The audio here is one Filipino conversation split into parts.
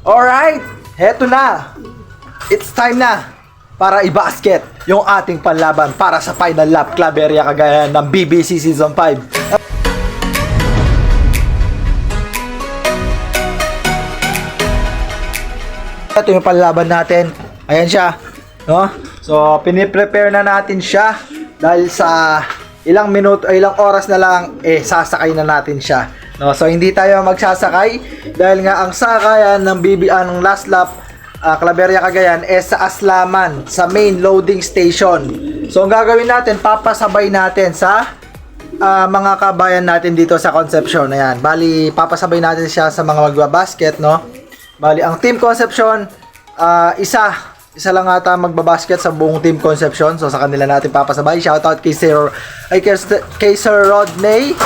Alright, heto na. It's time na para i-basket yung ating panlaban para sa final lap Claveria Cagayan ng BBC Season 5. Ito yung panlaban natin. Ayan siya, no? So, piniprepare na natin siya dahil sa ilang minuto, ilang oras na lang sasakay na natin siya. No, so hindi tayo magsasakay dahil nga ang sakayan ng ng last lap Claveria Cagayan sa Aslaman, sa main loading station. So ang gagawin natin, papasabay natin sa mga kabayan natin dito sa Concepcion. Ayan, bali papasabay natin siya sa mga magbabasket, no? Bali ang Team Concepcion, isa lang ata magbabasket sa buong Team Concepcion. So sa kanila natin papasabay. Shoutout kay Sir Rodney.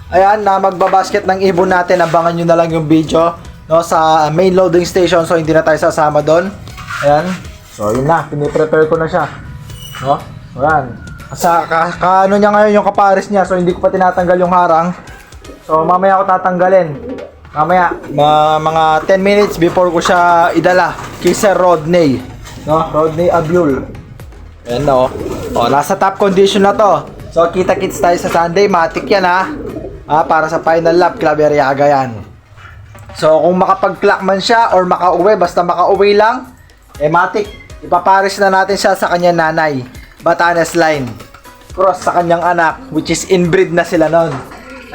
Ayan, na magbabasket ng ibon natin. Abangan nyo na lang yung video, no, sa main loading station. So hindi na tayo sasama doon. Ayan. So yun na, piniprepare ko na siya, no? Ayan. Ano niya ngayon yung kapares niya. So hindi ko pa tinatanggal yung harang. So mamaya ako tatanggalin. Mamaya, mga 10 minutes before ko siya idala kay Sir Rodney, no? Rodney Abul. Ayan, no? O, nasa top condition na to. So kita-kits tayo sa Sunday. Matik yan, ha? Para sa final lap Claveria Cagayan. So kung makapag-clock man siya or makauwi, basta makauwi lang, matik, ipapares na natin siya sa kanyang nanay, Batanes line, cross sa kanyang anak, which is inbreed na sila nun.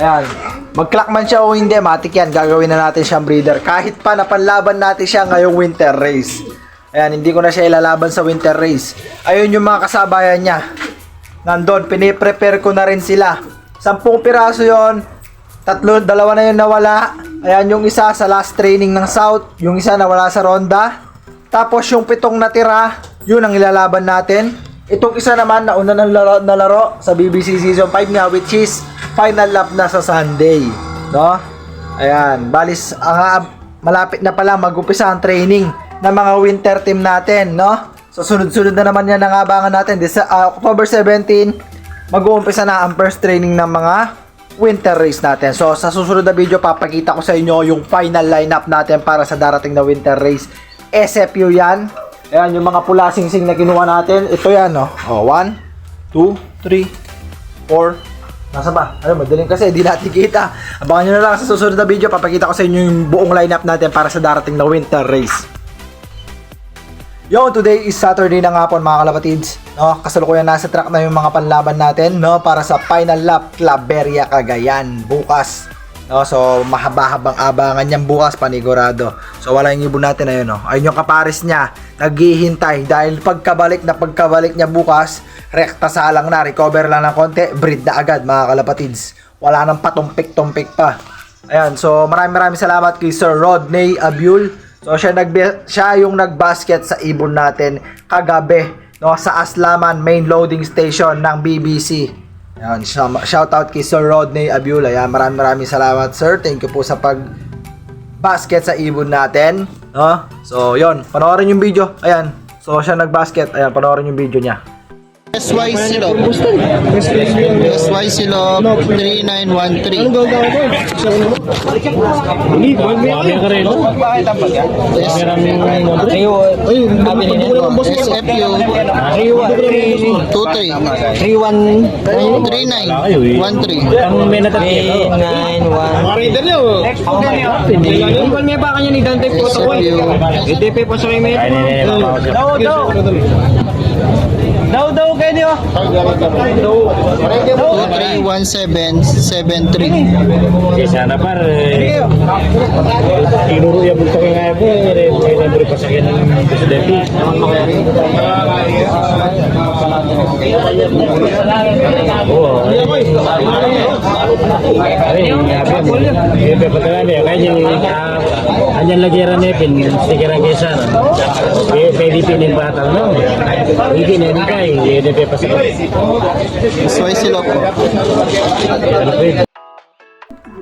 Ayan, mag-clock man siya o hindi, matik yan, gagawin na natin siyang breeder. Kahit pa napanlaban natin siya ngayong winter race. Ayan, hindi ko na siya ilalaban sa winter race. Ayun yung mga kasabayan niya nandun, piniprepare ko na rin sila. 10 piraso yon, dalawa na yun nawala. Ayan, yung isa sa last training ng South, yung isa nawala sa Ronda. Tapos yung 7 natira, yun ang ilalaban natin. Itong isa naman nauna ng laro sa BBC Season 5 nga, which is final lap na sa Sunday, no? Ayan, balis malapit na pala mag-upisa ang training ng mga winter team natin, no? So sunod-sunod na naman yan ang abangan natin. October 17 mag-uumpisa na ang first training ng mga winter race natin. So sa susunod na video, papakita ko sa inyo yung final lineup natin para sa darating na winter race. SFU yan. Ayan, yung mga pula sing-sing na kinuha natin. Ito yan, no? 1, 2, 3, 4. Nasa ba? Ayun, madaling kasi, hindi natin kita. Abangan nyo na lang sa susunod na video. Papakita ko sa inyo yung buong lineup natin para sa darating na winter race. Yo, today is Saturday na nga po mga kalapatids, no? Kasalukuyan nasa track na yung mga panlaban natin, no, para sa final lap Claveria Cagayan bukas, no? So mahaba-habang abangan yan bukas, panigurado. So wala yung ibon natin, ayun, no? Ayun yung kapares niya, naghihintay dahil pagkabalik niya bukas, rekta salang na, recover lang ng konti, breed na agad mga kalapatids. Wala nang patumpik-tumpik pa. Ayan, so maraming salamat kay Sir Rodney Abul. So siya yung nagbasket sa ibon natin kagabi, no, sa Aslaman main loading station ng BBC. Ayan, shout out kay Sir Rodney Abul. Ayan, maraming salamat, sir. Thank you po sa pag-basket sa ibon natin, no? So yon, panoorin yung video. Ayan, so siya nagbasket. Ayan, panoorin yung video niya. SY Silop 3913. Anong gagawin ko? Hindi, marami ka rin. SFU 233913. Ang may natatira. 9-1. SFU Daw kayo niyo. 231773. Sana par. Tinuro yung bulto ko nga po. May nabri pa sa akin ng presidente. Oo. Anyan lagiran niya pin. Sikiran kayo sana. Pwede pinin batal no. Hindi na hindi kayo. Hindi pa sa SY Silop.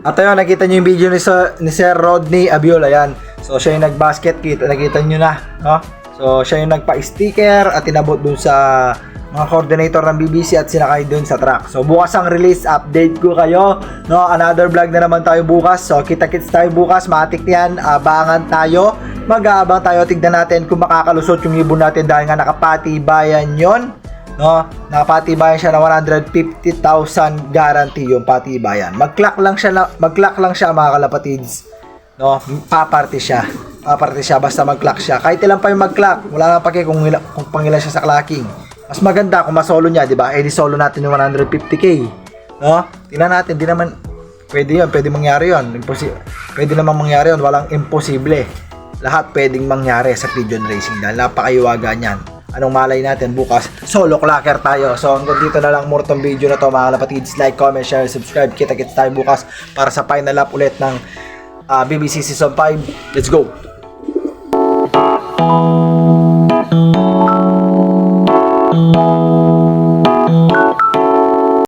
At ayun, nakita nyo yung video ni Sir Rodney Abul. Ayan, so siya yung nagbasket, nakita nyo na, no? So siya yung nagpa-sticker at tinabot dun sa mga coordinator ng BBC at sinakay dun sa truck. So bukas ang release, update ko kayo, no? Another vlog na naman tayo bukas. So kita-kits tayo bukas, matik yan, abangan tayo mag-aabang tayo. Tignan natin kung makakalusot yung ibon natin dahil nga nakapatibayan yon, no? Nakapatibayan siya na 150,000 guarantee yung patibayan. Mag-clock lang siya mga kalapatids, no? Paparte siya basta mag-clock siya. Kahit ilan pa yung mag-clock, wala nang pake kung pangilan siya sa clocking. Mas maganda kung masolo niya, di ba? Eh di solo natin yung 150k, no? Tingnan natin, di naman pwede mangyari yun. Pwede naman mangyari yun, walang imposible. Lahat pwedeng mangyari sa pigeon racing dahil napakaiwaga niyan. Anong malay natin bukas, solo clocker tayo. So hanggang dito na lang more tong video na to mga kalapatids. Like, comment, share, subscribe. Kita-kits tayo bukas para sa final lap ulit ng BBC Season 5. Let's go!